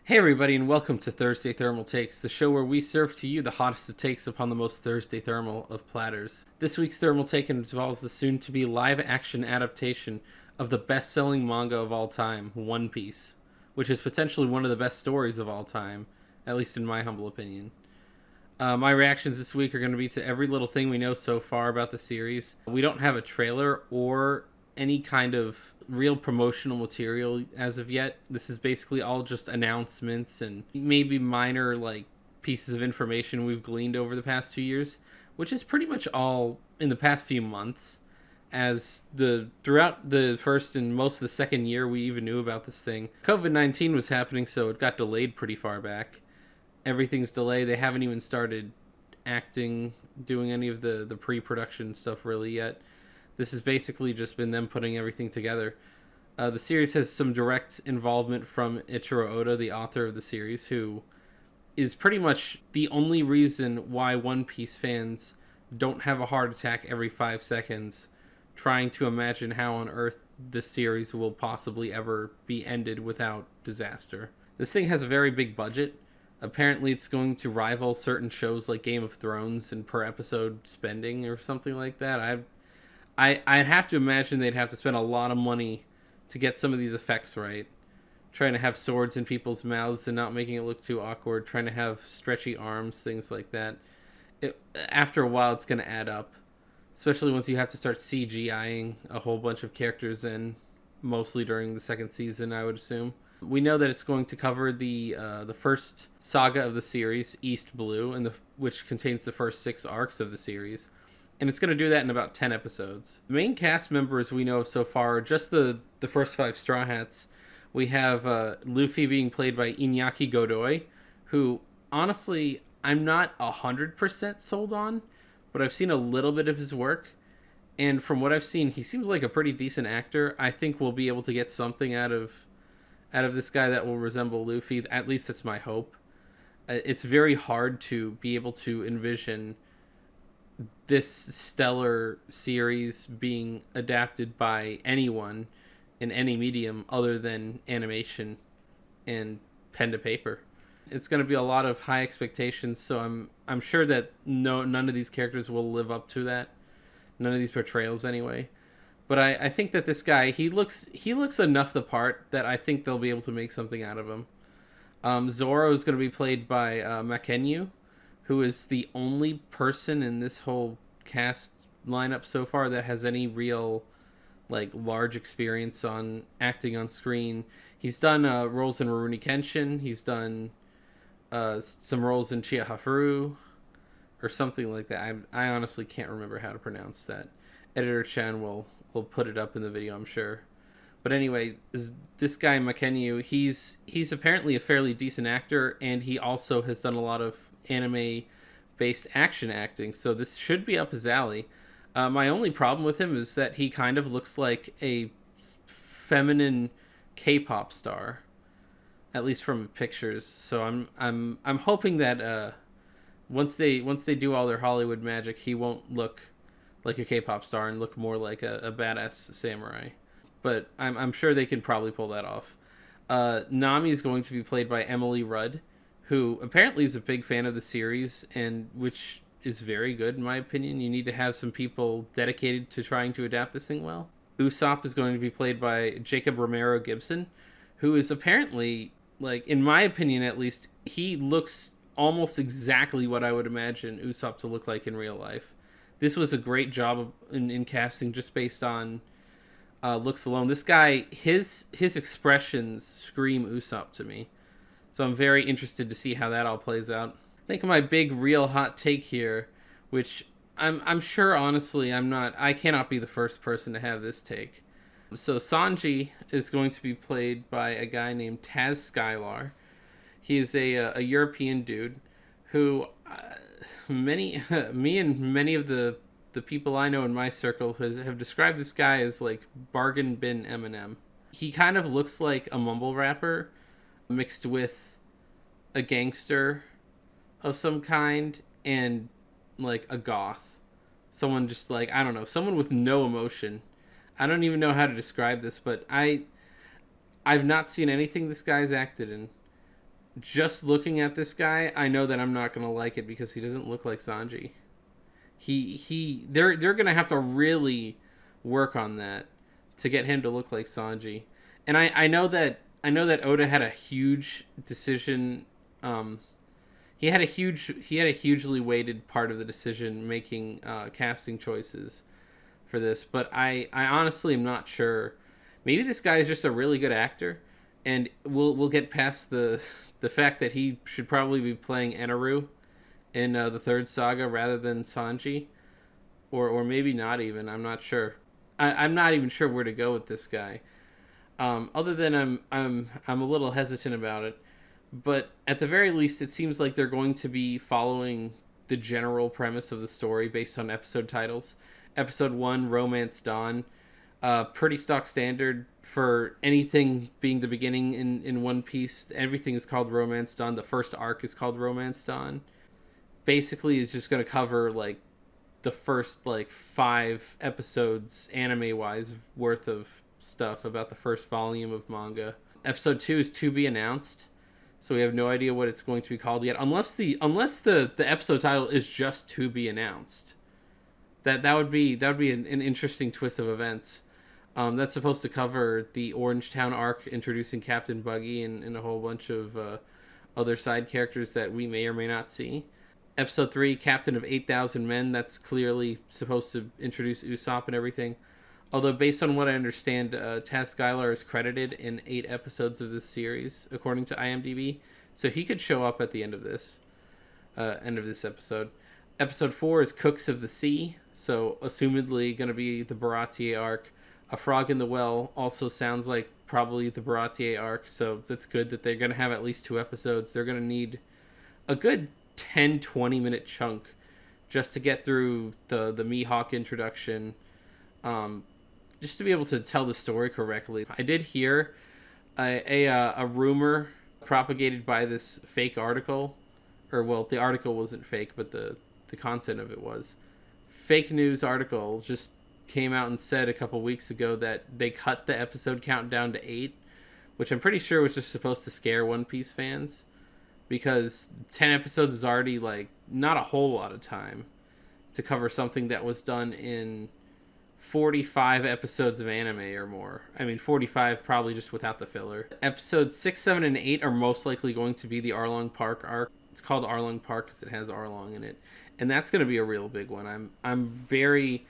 Hey everybody, and welcome to Thursday Thermal Takes, the show where we serve to you the hottest of takes upon the most Thursday thermal of platters. This week's Thermal Take involves the soon-to-be live-action adaptation of the best-selling manga of all time, One Piece, which is potentially one of the best stories of all time, at least in my humble opinion. My reactions this week are going to be to every little thing we know so far about the series. We don't have a trailer or any kind of real promotional material as of yet. This is basically all just announcements and maybe minor pieces of information we've gleaned over the past 2 years, which is pretty much all in the past few months. As throughout the first and most of the second year we even knew about this thing, COVID-19 was happening, so it got delayed pretty far back. Everything's delayed. They haven't even started doing any of the pre-production stuff really yet. This has basically just been them putting everything together. The series has some direct involvement from Ichiro Oda, the author of the series, who is pretty much the only reason why One Piece fans don't have a heart attack every 5 seconds trying to imagine how on earth this series will possibly ever be ended without disaster. This thing has a very big budget. Apparently it's going to rival certain shows like Game of Thrones in per episode spending or something like that. I'd have to imagine they'd have to spend a lot of money to get some of these effects right. Trying to have swords in people's mouths and not making it look too awkward. Trying to have stretchy arms, things like that. After a while, it's going to add up. Especially once you have to start CGIing a whole bunch of characters in, mostly during the second season, I would assume. We know that it's going to cover the first saga of the series, East Blue, which contains the first 6 arcs of the series. And it's going to do that in about 10 episodes. The main cast members we know of so far are just the first 5 Straw Hats. We have Luffy being played by Iñaki Godoy, who, honestly, I'm not 100% sold on, but I've seen a little bit of his work. And from what I've seen, he seems like a pretty decent actor. I think we'll be able to get something out of this guy that will resemble Luffy. At least that's my hope. It's very hard to be able to envision this stellar series being adapted by anyone in any medium other than animation and pen to paper. It's going to be a lot of high expectations, so I'm sure that none of these characters will live up to that. None of these portrayals anyway. But I think that this guy, he looks enough the part that I think they'll be able to make something out of him. Zoro is going to be played by Makenyu, who is the only person in this whole cast lineup so far that has any real large experience on acting on screen. He's done roles in Rurouni Kenshin. He's done some roles in Chihayafuru or something like that. I honestly can't remember how to pronounce that. Editor Chan will put it up in the video, I'm sure. But anyway, this guy Makenyu, he's apparently a fairly decent actor, and he also has done a lot of anime-based action acting, so this should be up his alley. My only problem with him is that he kind of looks like a feminine K-pop star, at least from pictures. So I'm hoping that once they do all their Hollywood magic, he won't look like a K-pop star and look more like a badass samurai. But I'm sure they can probably pull that off. Nami is going to be played by Emily Rudd, who apparently is a big fan of the series, and which is very good in my opinion. You need to have some people dedicated to trying to adapt this thing well. Usopp is going to be played by Jacob Romero Gibson, who is apparently, in my opinion at least, he looks almost exactly what I would imagine Usopp to look like in real life. This was a great job in casting just based on looks alone. This guy, his expressions scream Usopp to me. So I'm very interested to see how that all plays out. I think my big real hot take here, which I'm sure honestly I cannot be the first person to have this take. So Sanji is going to be played by a guy named Taz Skylar. He is a European dude who me and many of the people I know in my circle have described this guy as bargain bin Eminem. He kind of looks like a mumble rapper mixed with a gangster of some kind and a goth. Someone just I don't know, someone with no emotion. I don't even know how to describe this, but I've not seen anything this guy's acted in. just looking at this guy, I know that I'm not gonna like it because he doesn't look like Sanji. They're gonna have to really work on that to get him to look like Sanji. And I know that Oda had a huge decision. He had a hugely weighted part of the decision making casting choices for this, but I honestly am not sure. Maybe this guy is just a really good actor, and we'll get past the fact that he should probably be playing Enaru in the third saga rather than Sanji, or maybe not even. I'm not sure. I'm not even sure where to go with this guy. Other than I'm a little hesitant about it, but at the very least, it seems like they're going to be following the general premise of the story based on episode titles. Episode 1, Romance Dawn, pretty stock standard for anything being the beginning in One Piece. Everything is called Romance Dawn. The first arc is called Romance Dawn. Basically, is just going to cover like the first like 5 episodes anime wise worth of stuff about the first volume of manga. Episode 2 is to be announced, so we have no idea what it's going to be called yet, unless the episode title is just to be announced. That would be an interesting twist of events. That's supposed to cover the Orange Town arc, introducing Captain Buggy and a whole bunch of other side characters that we may or may not see. Episode 3, Captain of 8,000 Men, that's clearly supposed to introduce Usopp and everything. Although, based on what I understand, Taz Skylar is credited in 8 episodes of this series, according to IMDb. So he could show up at the end of this episode. Episode 4 is Cooks of the Sea, so assumedly going to be the Baratier arc. A Frog in the Well also sounds like probably the Baratier arc, so that's good that they're going to have at least 2 episodes. They're going to need a good 10-20 minute chunk just to get through the Mihawk introduction, just to be able to tell the story correctly. I did hear a rumor propagated by this fake article, or well, the article wasn't fake, but the content of it was. Fake news article just came out and said a couple weeks ago that they cut the episode count down to 8, which I'm pretty sure was just supposed to scare One Piece fans, because 10 episodes is already like not a whole lot of time to cover something that was done in 45 episodes of anime or more. I mean, 45 probably just without the filler. Episodes 6, 7, and 8 are most likely going to be the Arlong Park arc. It's called Arlong Park because it has Arlong in it, and that's going to be a real big one. I'm very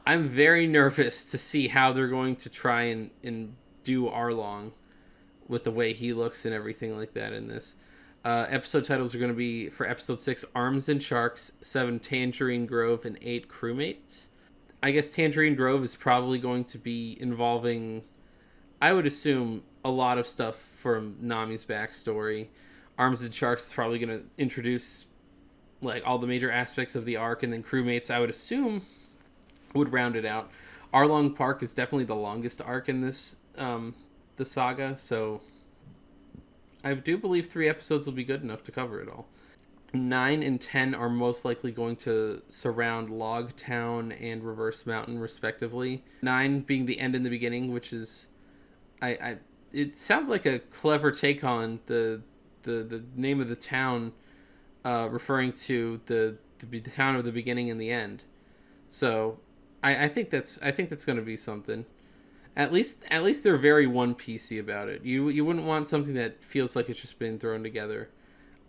nervous to see how they're going to try and do Arlong with the way he looks and everything like that in this. Episode titles are going to be, for episode 6, Arms and Sharks, 7, Tangerine Grove, and 8, Crewmates. I guess Tangerine Grove is probably going to be involving, I would assume, a lot of stuff from Nami's backstory. Arms and Sharks is probably going to introduce like all the major aspects of the arc, and then Crewmates, I would assume, would round it out. Arlong Park is definitely the longest arc in this the saga, so I do believe 3 episodes will be good enough to cover it all. 9 and 10 are most likely going to surround Log Town and Reverse Mountain, respectively. 9 being the end and the beginning, which is, it sounds like a clever take on the name of the town, referring to the town of the beginning and the end. So, I think that's going to be something. At least they're very One Piecey about it. You wouldn't want something that feels like it's just been thrown together.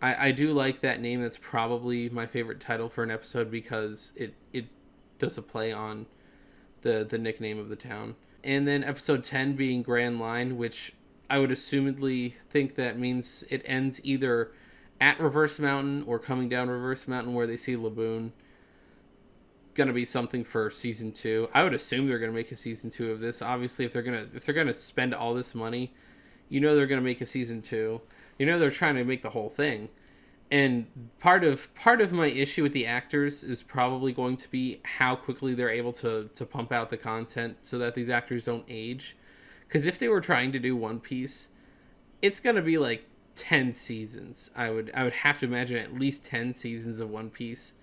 I do like that name. That's probably my favorite title for an episode because it does a play on the nickname of the town. And then episode 10 being Grand Line, which I would assumedly think that means it ends either at Reverse Mountain or coming down Reverse Mountain where they see Laboon. Gonna be something for season 2. I would assume they're gonna make a season 2 of this. Obviously, if they're gonna spend all this money, you know they're gonna make a season 2. You know they're trying to make the whole thing. And part of my issue with the actors is probably going to be how quickly they're able to pump out the content so that these actors don't age. Because if they were trying to do One Piece, it's gonna be like 10 seasons. I would have to imagine at least 10 seasons of One Piece.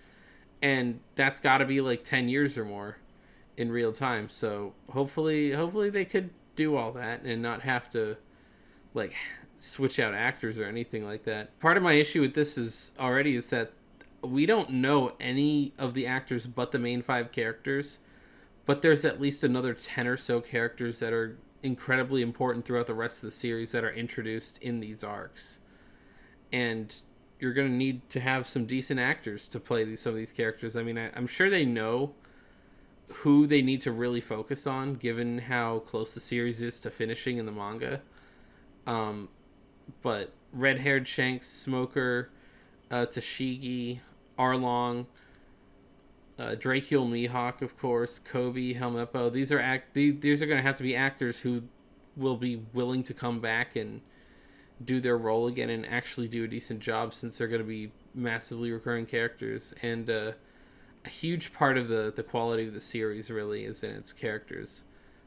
And that's got to be like 10 years or more in real time. So hopefully they could do all that and not have to like switch out actors or anything like that. Part of my issue with this is that we don't know any of the actors but the main 5 characters, but there's at least another 10 or so characters that are incredibly important throughout the rest of the series that are introduced in these arcs. And you're going to need to have some decent actors to play some of these characters. I mean, I'm sure they know who they need to really focus on, given how close the series is to finishing in the manga. But red-haired Shanks, Smoker, Tashigi, Arlong, Dracule Mihawk, of course, Kobe, Helmeppo. These are going to have to be actors who will be willing to come back and do their role again and actually do a decent job, since they're going to be massively recurring characters. And a huge part of the quality of the series really is in its characters.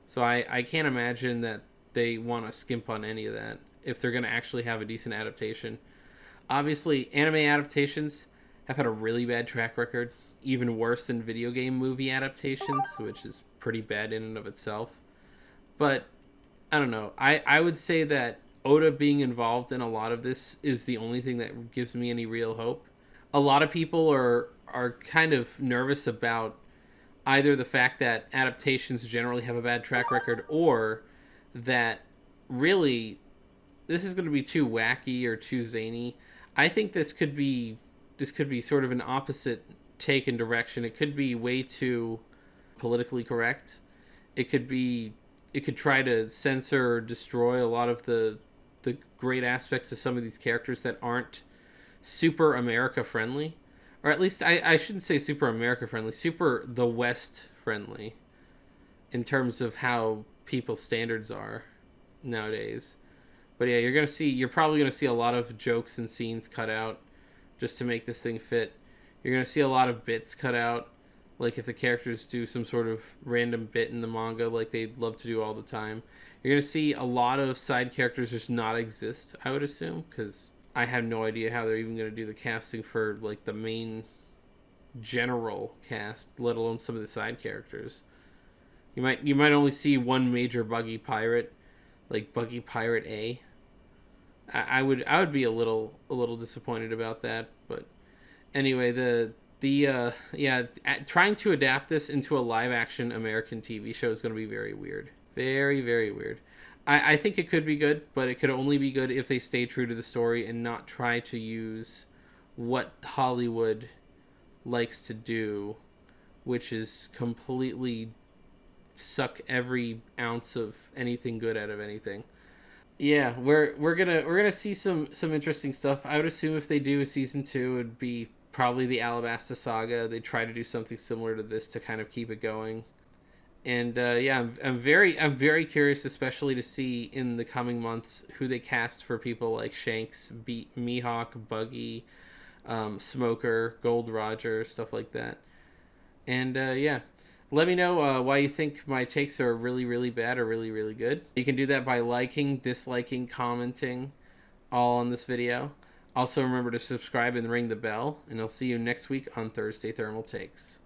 So I can't imagine that they want to skimp on any of that if they're going to actually have a decent adaptation. Obviously, anime adaptations have had a really bad track record, even worse than video game movie adaptations, which is pretty bad in and of itself. But I don't know. I would say that Oda being involved in a lot of this is the only thing that gives me any real hope. A lot of people are kind of nervous about either the fact that adaptations generally have a bad track record, or that really this is going to be too wacky or too zany. I think this could be sort of an opposite take and direction. It could be way too politically correct. It could try to censor or destroy a lot of the great aspects of some of these characters that aren't super America friendly. Or at least I shouldn't say super America friendly, super the West friendly in terms of how people's standards are nowadays. But yeah, you're probably gonna see a lot of jokes and scenes cut out just to make this thing fit. You're gonna see a lot of bits cut out, like if the characters do some sort of random bit in the manga like they love to do all the time. You're gonna see a lot of side characters just not exist, I would assume, because I have no idea how they're even gonna do the casting for like the main general cast, let alone some of the side characters. You might only see one major buggy pirate, like Buggy Pirate A. I would be a little disappointed about that, but anyway, trying to adapt this into a live action American TV show is going to be very weird, very very weird. I think it could be good, but it could only be good if they stay true to the story and not try to use what Hollywood likes to do, which is completely suck every ounce of anything good out of anything. Yeah, we're gonna see some interesting stuff. I would assume if they do a season 2, it would be probably the Alabasta Saga. They try to do something similar to this to kind of keep it going. And I'm very curious, especially to see in the coming months who they cast for people like Shanks, Mihawk, Buggy, Smoker, Gold Roger, stuff like that. And let me know why you think my takes are really, really bad or really, really good. You can do that by liking, disliking, commenting, all on this video. Also, remember to subscribe and ring the bell, and I'll see you next week on Thursday Thermal Takes.